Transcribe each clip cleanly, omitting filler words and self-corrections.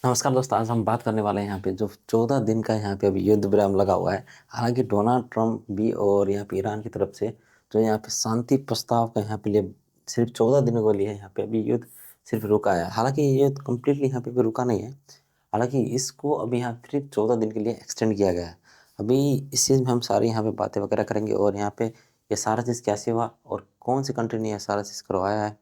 नमस्कार दोस्तों, आज हम बात करने वाले हैं यहाँ पे जो 14 दिन का यहाँ पे अभी युद्ध विराम लगा हुआ है। हालाँकि डोनाल्ड ट्रम्प भी और यहाँ पे ईरान की तरफ से जो यहाँ पे शांति प्रस्ताव का यहाँ पे लिए सिर्फ 14 दिनों के लिए यहाँ पे अभी युद्ध सिर्फ रुका है। हालाँकि ये युद्ध कंप्लीटली यहाँ पे भी रुका नहीं है। हालाँकि इसको अभी यहाँ सिर्फ 14 दिन के लिए एक्सटेंड किया गया है। अभी इस चीज़ में हम सारी यहाँ पे बातें वगैरह करेंगे और यहाँ पे ये सारा चीज़ कैसे हुआ और कौन सी कंट्री ने ये सारा चीज़ करवाया है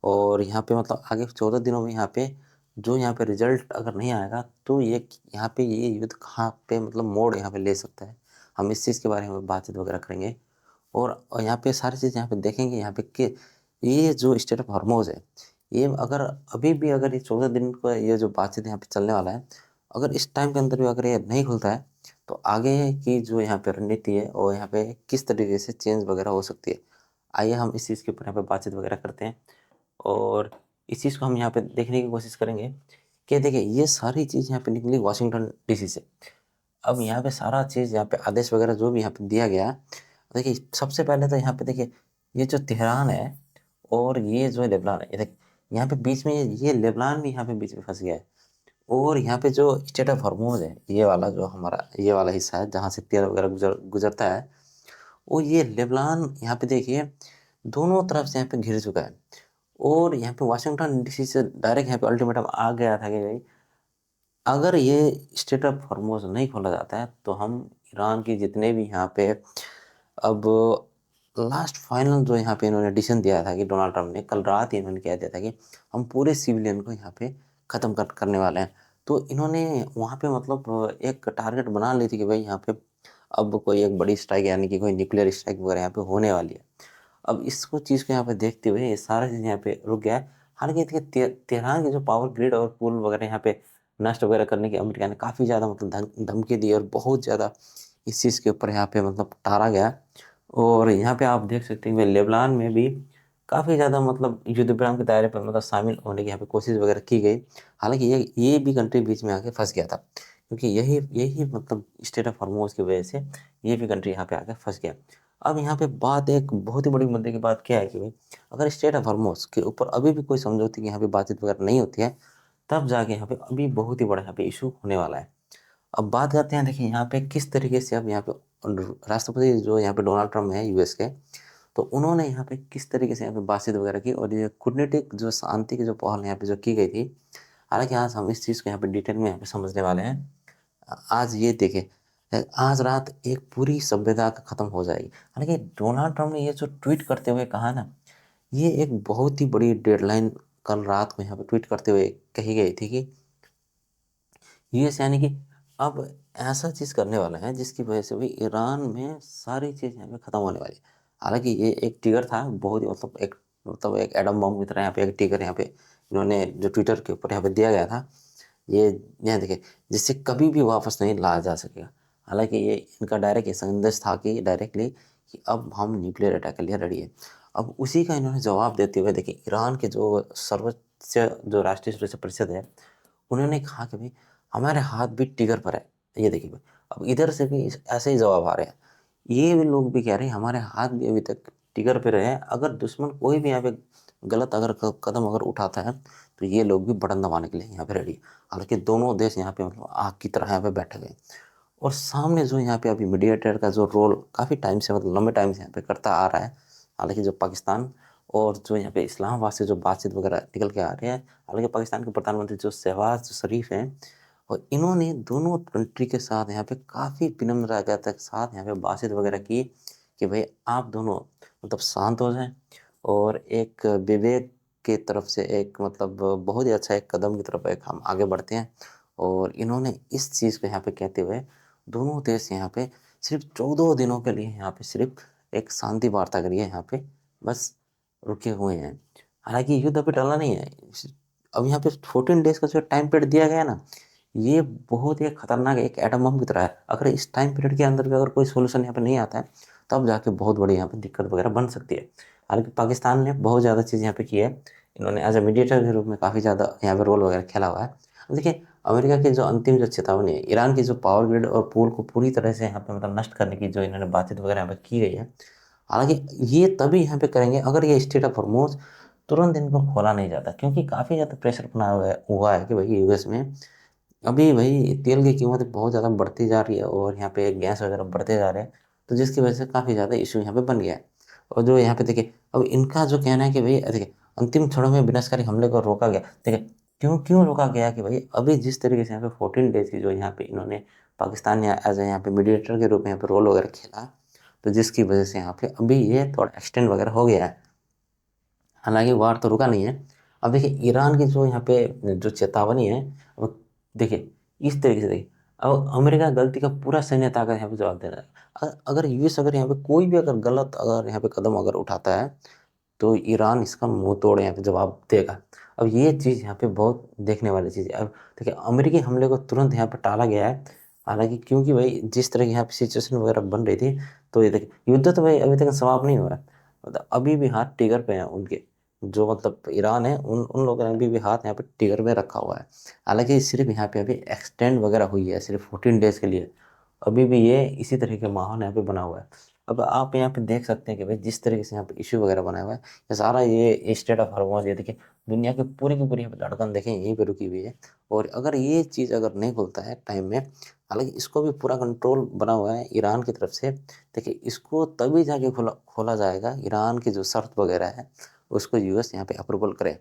और यहाँ पे मतलब आगे 14 दिनों में यहाँ पे जो यहाँ पे रिजल्ट अगर नहीं आएगा तो ये यहाँ पे ये युद्ध कहाँ पे मतलब मोड़ यहाँ पे ले सकता है। हम इस चीज़ के बारे में बातचीत वगैरह करेंगे और यहाँ पे सारी चीज़ यहाँ पे देखेंगे यहाँ पे कि ये जो स्टेट ऑफ हॉर्मोज है, ये अगर अभी भी अगर ये 14 दिन का ये जो बातचीत यहाँ पे चलने वाला है, अगर इस टाइम के अंदर भी अगर ये नहीं खुलता है तो आगे की जो यहाँ पे रणनीति है और यहाँ पे किस तरीके से चेंज वगैरह हो सकती है। आइए हम इस चीज़ के ऊपर यहाँ पे बातचीत वगैरह करते हैं और इस चीज़ को हम यहाँ पे देखने की कोशिश करेंगे कि देखिए ये सारी चीज़ यहाँ पे निकली वाशिंगटन डीसी से। अब यहाँ पे सारा चीज़ यहाँ पे आदेश वगैरह जो भी यहाँ पे दिया गया, देखिए सबसे पहले तो यहाँ पे देखिए ये जो तेहरान है और ये जो लेबनान है, ये देखिए यहाँ पे बीच में ये लेबनान भी यहाँ पे बीच में फंस गया है और यहाँ पे जो स्टेट ऑफ हॉर्मोज है, ये वाला जो हमारा ये वाला हिस्सा है जहाँ से तेल वगैरह गुजरता है, वो ये लेबनान यहाँ पे देखिए दोनों तरफ से यहाँ पे घिर चुका है और यहाँ पे वाशिंगटन डीसी से डायरेक्ट यहाँ पे अल्टीमेटम आ गया था कि भाई अगर ये स्टेट ऑफ हॉर्मोज नहीं खोला जाता है तो हम ईरान की जितने भी यहाँ पे अब लास्ट फाइनल जो यहाँ पे इन्होंने डिसीजन दिया था कि डोनाल्ड ट्रम्प ने कल रात ही इन्होंने कह दिया था कि हम पूरे सिविलियन को यहाँ पे ख़त्म करने वाले हैं। तो इन्होंने वहाँ पे मतलब एक टारगेट बना ली थी कि भाई यहाँ पे अब कोई एक बड़ी स्ट्राइक यानी कि कोई न्यूक्लियर स्ट्राइक वगैरह यहाँ पे होने वाली है। अब इसको चीज़ को यहाँ पे देखते हुए ये सारा चीज़ यहाँ पे रुक गया है। हालाँकि देखिए तेहरान की जो पावर ग्रिड और पुल वगैरह यहाँ पे नष्ट वगैरह करने की अमेरिका ने काफ़ी ज़्यादा मतलब धमकी दी और बहुत ज़्यादा इस चीज़ के ऊपर यहाँ पे मतलब टारा गया। और यहाँ पे आप देख सकते हैं लेबनान में भी काफ़ी ज़्यादा मतलब युद्ध विराम के दायरे पर मतलब शामिल होने की यहाँ पे कोशिश वगैरह की गई। हालाँकि ये भी कंट्री बीच में आके फँस गया था क्योंकि यही यही मतलब स्टेट ऑफ हॉर्मोज की वजह से ये भी कंट्री यहाँ पे आके फँस गया। अब यहाँ पे बात एक बहुत ही बड़ी मुद्दे की बात क्या है कि भाई अगर स्टेट ऑफ हॉर्मोज के ऊपर अभी भी कोई समझौते की यहाँ पे बातचीत वगैरह नहीं होती है, तब जाके यहाँ पे अभी बहुत ही बड़ा यहाँ पे इशू होने वाला है। अब बात करते हैं देखिए यहाँ पे किस तरीके से अब यहाँ पे राष्ट्रपति जो यहाँ पे डोनाल्ड ट्रम्प है यूएस के, तो उन्होंने यहाँ पे किस तरीके से यहाँ पे बातचीत वगैरह की और ये कूटनीतिक जो शांति की जो पहल यहाँ पे जो की गई थी। हालांकि आज हम इस चीज़ को यहाँ पे डिटेल में यहाँ पे समझने वाले हैं। आज ये देखें, आज रात एक पूरी सभ्यता खत्म हो जाएगी। हालांकि डोनाल्ड ट्रम्प ने ये जो ट्वीट करते हुए कहा ना, ये एक बहुत ही बड़ी डेडलाइन कल रात को यहाँ पे ट्वीट करते हुए कही गई थी कि यूएस यानी कि अब ऐसा चीज़ करने वाला है जिसकी वजह से भी ईरान में सारी चीज़ यहाँ पे ख़त्म होने वाली है। हालांकि ये एक ट्रिगर था बहुत ही मतलब एक एडम बम की तरह यहाँ पे एक ट्रिगर यहाँ पे इन्होंने जो ट्विटर के ऊपर यहाँ पे दिया गया था, ये यहाँ देखिए जिससे कभी भी वापस नहीं लाया जा सकेगा। हालांकि ये इनका डायरेक्ट ये संदेश था कि डायरेक्टली कि अब हम न्यूक्लियर अटैक के लिए रेडी है। अब उसी का इन्होंने जवाब देते हुए देखिए ईरान के जो सर्वोच्च जो राष्ट्रीय सुरक्षा परिषद है, उन्होंने कहा कि भाई हमारे हाथ भी टिगर पर है। ये देखिए भाई अब इधर से भी ऐसे ही जवाब आ रहे हैं। ये भी लोग भी कह रहे हैं हमारे हाथ भी अभी तक टिगर पे रहे हैं। अगर दुश्मन कोई भी यहाँ पे गलत अगर कदम अगर उठाता है तो ये लोग भी बटन दबाने के लिए यहाँ पे रेडी। हालांकि दोनों देश यहाँ पे मतलब आग की तरह यहाँ पे बैठे गए और सामने जो यहाँ पे अभी मीडिएटर का जो रोल काफ़ी टाइम से मतलब लंबे टाइम से यहाँ पे करता आ रहा है। हालांकि जो पाकिस्तान और जो यहाँ पे इस्लामाबाद से जो बातचीत वगैरह निकल के आ रही है, हालांकि पाकिस्तान के प्रधानमंत्री जो शहबाज शरीफ हैं और इन्होंने दोनों कंट्री के साथ यहाँ पे काफ़ी विनम्रता के साथ यहाँ पे बातचीत वगैरह की कि भाई आप दोनों मतलब शांत हो जाएं और एक विवेक की तरफ से एक मतलब बहुत ही अच्छा एक कदम की तरफ एक हम आगे बढ़ते हैं। और इन्होंने इस चीज़ को यहाँ पे कहते हुए दोनों देश यहाँ पे सिर्फ 14 दिनों के लिए यहाँ पे सिर्फ एक शांति वार्ता करिए यहाँ पे बस रुके हुए हैं। हालांकि युद्ध अभी टला नहीं है। अब यहाँ पे 14 डेज का जो टाइम पीरियड दिया गया है ना, ये बहुत ही खतरनाक एक एटम बम की तरह है। अगर इस टाइम पीरियड के अंदर भी अगर कोई सोल्यूशन यहाँ पे नहीं आता है तब जाके बहुत बड़ी यहाँ पे दिक्कत वगैरह बन सकती है। हालांकि पाकिस्तान ने बहुत ज़्यादा चीज़ यहाँ पे की है। इन्होंने एज ए मीडिएटर के रूप में काफ़ी ज़्यादा यहाँ पे रोल वगैरह खेला हुआ है। अब देखिए अमेरिका की जो अंतिम जो चेतावनी है ईरान की जो पावर ग्रिड और पूल को पूरी तरह से यहाँ पे मतलब नष्ट करने की जो इन्होंने बातचीत वगैरह यहाँ पे की गई है। हालांकि ये तभी यहाँ पे करेंगे अगर ये स्टेट ऑफ हॉर्मोज तुरंत इनको खोला नहीं जाता, क्योंकि काफ़ी ज़्यादा प्रेशर बना हुआ है कि भाई यूएस में अभी भाई तेल की कीमत बहुत ज़्यादा बढ़ती जा रही है और यहाँ पे गैस वगैरह बढ़ते जा रहे हैं, तो जिसकी वजह से काफ़ी ज़्यादा इशू यहाँ पे बन गया है। और जो यहाँ पे देखिए, अब इनका जो कहना है कि भाई देखिए अंतिम क्षणों में विनाशकारी हमले को रोका गया। देखिए क्यों क्यों रोका गया कि भाई अभी जिस तरीके से यहाँ पे 14 डेज की जो यहाँ पे इन्होंने पाकिस्तान ने एज ए यहाँ पे मीडिएटर के रूप में यहाँ पे रोल वगैरह खेला, तो जिसकी वजह से यहाँ पे अभी ये थोड़ा एक्सटेंड वगैरह हो गया है। हालांकि वार तो रुका नहीं है। अब देखिए ईरान की जो यहाँ पे जो चेतावनी है, अब देखिए इस तरीके से देखिए, अब अमेरिका गलती का पूरा सैन्य ताकत यहाँ पे जवाब दे रहा है। अगर यूएस अगर यहाँ पे कोई भी अगर गलत अगर यहाँ पे कदम अगर उठाता है, तो ईरान इसका मुंह तोड़ यहाँ पे जवाब देगा। अब ये चीज़ यहाँ पे बहुत देखने वाली चीज़ है। अब देखिए अमेरिकी हमले को तुरंत यहाँ पे टाला गया है। हालांकि क्योंकि भाई जिस तरह की यहाँ पे सिचुएशन वगैरह बन रही थी, तो ये देखिए युद्ध तो भाई अभी तक समाप्त नहीं हुआ है। मतलब अभी भी हाथ टिगर पे हैं उनके, जो मतलब ईरान है, उन उन लोगों ने अभी भी हाथ यहाँ पे टिगर में रखा हुआ है। हालांकि सिर्फ यहाँ पे अभी एक्सटेंड वगैरह हुई है सिर्फ 14 डेज के लिए। अभी भी ये इसी तरह के माहौल यहाँ पे बना हुआ है। अब आप यहाँ पे देख सकते हैं कि भाई जिस तरीके से यहाँ पे इशू वगैरह बना हुआ है, ये सारा ये स्टेट ऑफ हॉर्मोज, ये देखिए दुनिया की पूरी यहाँ पे धड़कन देखें यहीं पे रुकी हुई है। और अगर ये चीज़ अगर नहीं खुलता है टाइम में, हालांकि इसको भी पूरा कंट्रोल बना हुआ है ईरान की तरफ से। देखिए इसको तभी जाके खोला खोला जाएगा, ईरान की जो शर्त वगैरह है उसको यूएस यहाँ पे अप्रूवल करे।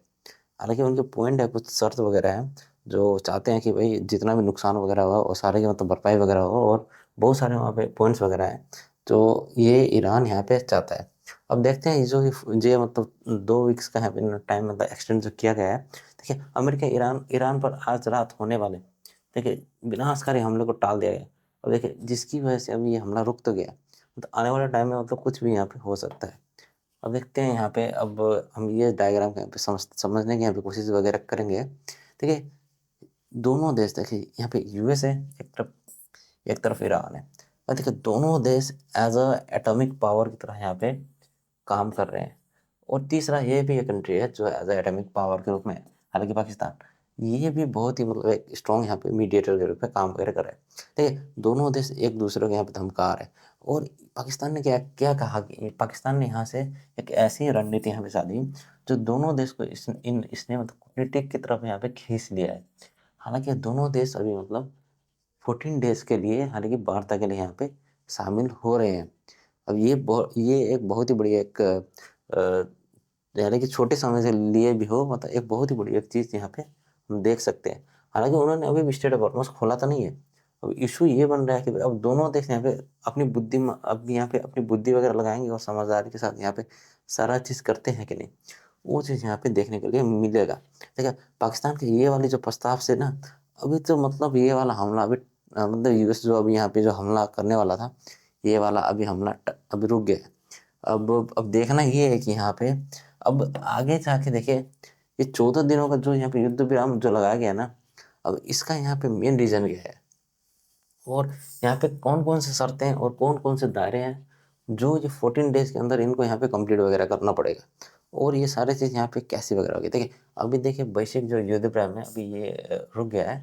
हालांकि उनके पॉइंट है, कुछ शर्त वगैरह है जो चाहते हैं कि भाई जितना भी नुकसान वगैरह हुआ वो सारे की मतलब भरपाई वगैरह हो, और बहुत सारे वहाँ पे पॉइंट्स वगैरह हैं जो ये ईरान यहाँ पे चाहता है। अब देखते हैं ये जो ये मतलब 2 वीक्स का है टाइम मतलब एक्सटेंड जो किया गया है। देखिए अमेरिका ईरान ईरान पर आज रात होने वाले देखिए विनाशकारी हमले को टाल दिया गया। अब देखिए जिसकी वजह से अभी ये हमला रुक तो गया, तो आने वाले टाइम में मतलब कुछ भी यहाँ पे हो सकता है। अब देखते हैं यहाँ पे, अब हम ये डायग्राम यहाँ पे समझने की यहाँ पे कोशिश वगैरह करेंगे। देखिए दोनों देश देखिए यहाँ पे यूएस है एक तरफ ईरान है, और देखिए दोनों देश एज अ एटॉमिक पावर की तरह यहाँ पे काम कर रहे हैं। और तीसरा ये भी एक कंट्री है जो एज ए एटॉमिक पावर के रूप में है, हालांकि पाकिस्तान, ये भी बहुत ही मतलब एक स्ट्रॉन्ग यहाँ पे मीडिएटर के रूप में काम वगैरह कर रहा है। देखिए दोनों देश एक दूसरे को यहाँ पे धमका रहे हैं। और पाकिस्तान ने क्या क्या कहा कि पाकिस्तान ने यहाँ से एक ऐसी रणनीति यहाँ पे साधी जो दोनों देश को इसने मतलब कूटनीतिक की तरफ यहाँ पे खींच लिया है। हालांकि दोनों देश अभी मतलब 14 डेज के लिए हालांकि वार्ता के लिए यहाँ पे शामिल हो रहे हैं। अब ये एक बहुत ही बड़ी एक यानी कि छोटे समय से लिए भी हो मतलब एक बहुत ही बड़ी एक चीज़ यहाँ पे हम देख सकते हैं। हालांकि उन्होंने अभी भी स्टेट ऑफ हॉर्मस खोला तो नहीं है। अब इशू ये बन रहा है कि अब दोनों देश यहाँ पे अब यहाँ पे अपनी बुद्धि वगैरह लगाएंगे और समझदारी के साथ यहाँ पे सारा चीज़ करते हैं कि नहीं, वो चीज़ यहाँ पे देखने के लिए मिलेगा। देखिए पाकिस्तान के ये वाली जो प्रस्ताव से ना, अभी तो मतलब ये वाला हमला अभी मतलब यूएस जो अभी यहाँ पे जो हमला करने वाला था, ये वाला अभी हमला अभी रुक गया है। अब देखना ये है कि यहाँ पे अब आगे जाके देखिए ये 14 दिनों का जो यहाँ पे युद्ध विराम जो लगाया गया ना, अब इसका यहाँ पे मेन रीजन क्या है, और यहाँ पे कौन कौन से शर्तें और कौन कौन से दायरे हैं जो ये 14 डेज के अंदर इनको यहाँ पे कंप्लीट वगैरह करना पड़ेगा, और ये सारी चीज़ यहाँ पे कैसी वगैरह होगी। देखिए अभी देखिए वैश्विक जो युद्ध विराम है अभी ये रुक गया है।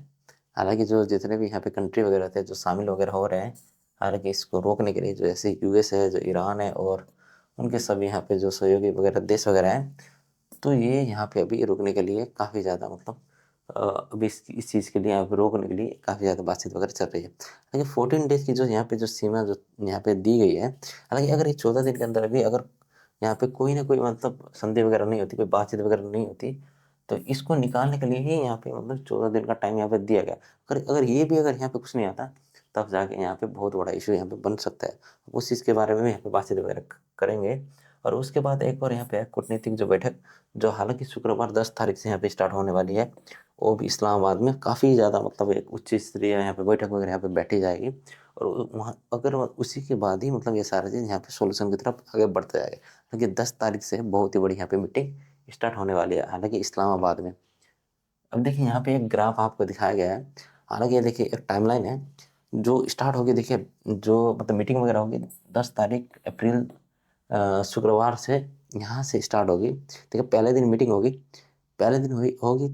हालांकि जो जितने भी यहाँ पे कंट्री वगैरह थे जो शामिल वगैरह हो रहे हैं, हालांकि इसको रोकने के लिए जो ऐसे यूएस है, जो ईरान है, और उनके सभी यहाँ पे जो सहयोगी वगैरह देश वगैरह हैं, तो ये यहाँ पे अभी रुकने के लिए काफ़ी ज़्यादा मतलब अभी इस चीज़ के लिए यहाँ पे रोकने के लिए काफ़ी ज़्यादा बातचीत वगैरह चल रही है। लेकिन 14 डेज की जो यहाँ पे जो सीमा जो यहाँ पे दी गई है, हालांकि अगर ये 14 दिन के अंदर अभी अगर यहाँ पे कोई ना कोई मतलब संधि वगैरह नहीं होती, कोई बातचीत वगैरह नहीं होती, तो इसको निकालने के लिए ही यहाँ पे मतलब 14 दिन का टाइम यहाँ पे दिया गया। अगर अगर ये भी अगर यहाँ पे कुछ नहीं आता, तब जाके यहाँ पे बहुत बड़ा इशू यहाँ पे बन सकता है। उस चीज़ के बारे में भी यहाँ पे बातचीत वगैरह करेंगे। और उसके बाद एक और यहाँ पे है कूटनीतिक जो बैठक, जो हालांकि शुक्रवार 10 तारीख से यहाँ पे स्टार्ट होने वाली है। वो भी इस्लामाबाद में काफ़ी ज़्यादा मतलब एक उच्च स्तरीय यहाँ पे बैठक वगैरह यहाँ पे बैठी जाएगी। और वहाँ अगर उसी के बाद ही मतलब ये सारा चीज़ यहाँ पे सोल्यूशन की तरफ आगे बढ़ता जाएगा। क्योंकि 10 तारीख से बहुत ही बड़ी यहाँ पे मीटिंग स्टार्ट होने वाली है, हालांकि इस्लामाबाद में। अब देखिए यहाँ पे एक ग्राफ आपको दिखाया गया है। हालांकि ये देखिए एक टाइमलाइन है जो स्टार्ट होगी। देखिए जो मतलब मीटिंग वगैरह होगी 10 तारीख अप्रैल शुक्रवार से यहाँ से स्टार्ट होगी। देखिए पहले दिन मीटिंग होगी, पहले दिन हुई होगी,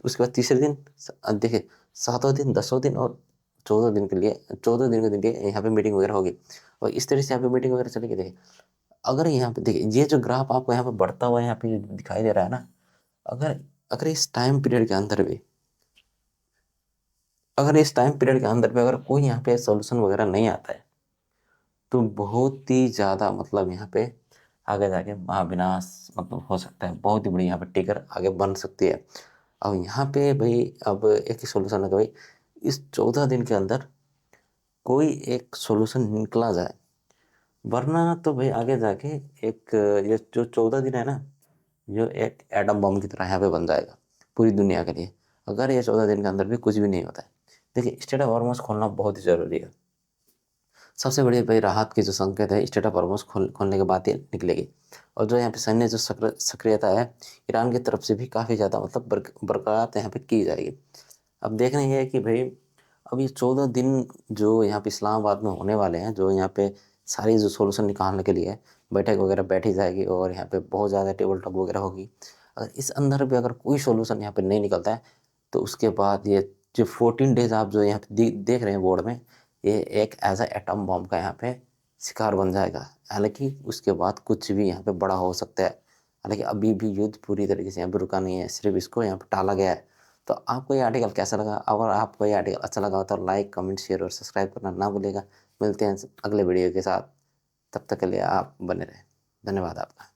उसके बाद तीसरे दिन देखिए 7वें दिन, 10वें दिन और 14 दिन के लिए 14 दिन के लिए यहाँ पे मीटिंग वगैरह होगी। और इस तरह से यहाँ पे मीटिंग वगैरह चलेगी। देखिए अगर यहाँ पे देखिए ये जो ग्राफ आपको यहाँ पे बढ़ता हुआ यहाँ पे दिखाई दे रहा है ना, अगर अगर इस टाइम पीरियड के अंदर भी अगर इस टाइम पीरियड के अंदर पे अगर कोई यहाँ पे सोल्यूशन वगैरह नहीं आता है तो बहुत ही ज़्यादा मतलब यहाँ पे आगे जाके महाविनाश मतलब हो सकता है, बहुत ही बड़ी यहाँ पे टिगर आगे बन सकती है। अब यहाँ पे भाई अब एक ही सोल्यूशन है कि भाई इस 14 दिन के अंदर कोई एक सोल्यूशन निकला जाए, वरना तो भाई आगे जाके एक ये जो 14 दिन है ना, जो एक एटम बम की तरह यहाँ पे बन जाएगा पूरी दुनिया के लिए, अगर ये 14 दिन के अंदर भी कुछ भी नहीं होता है। देखिए स्टेट ऑफ हॉर्मोन्स खोलना बहुत ही जरूरी है। सबसे बड़ी भाई राहत की जो संकेत है स्टेट ऑफ हॉर्मोन्स खोलने के बाद ही निकलेगी। और जो यहाँ पे सैन्य जो सक्रियता है ईरान की तरफ से भी काफ़ी ज़्यादा मतलब बरकरार यहाँ पे की जाएगी। अब देखना ये है कि भाई अब ये 14 दिन जो यहाँ पे इस्लामाबाद में होने वाले हैं, जो यहाँ पे सारी जो सोल्यूशन निकालने के लिए बैठक वगैरह बैठी जाएगी और यहाँ पे बहुत ज़्यादा टेबल टॉक वगैरह होगी। अगर इस अंदर भी अगर कोई सोल्यूशन यहाँ पे नहीं निकलता है तो उसके बाद ये जो 14 डेज आप जो यहाँ पे देख रहे हैं बोर्ड में, ये एक एज अ एटम बॉम्ब का यहाँ पे शिकार बन जाएगा। हालांकि उसके बाद कुछ भी यहाँ पे बड़ा हो सकता है। हालांकि अभी भी युद्ध पूरी तरीके से यहाँ पे रुका नहीं है, सिर्फ इसको यहाँ पे टाला गया है। तो आपको ये आर्टिकल कैसा लगा? अगर आपको ये आर्टिकल अच्छा लगा तो लाइक कमेंट शेयर और सब्सक्राइब करना ना भूलिएगा। मिलते हैं अगले वीडियो के साथ, तब तक के लिए आप बने रहें। धन्यवाद आपका।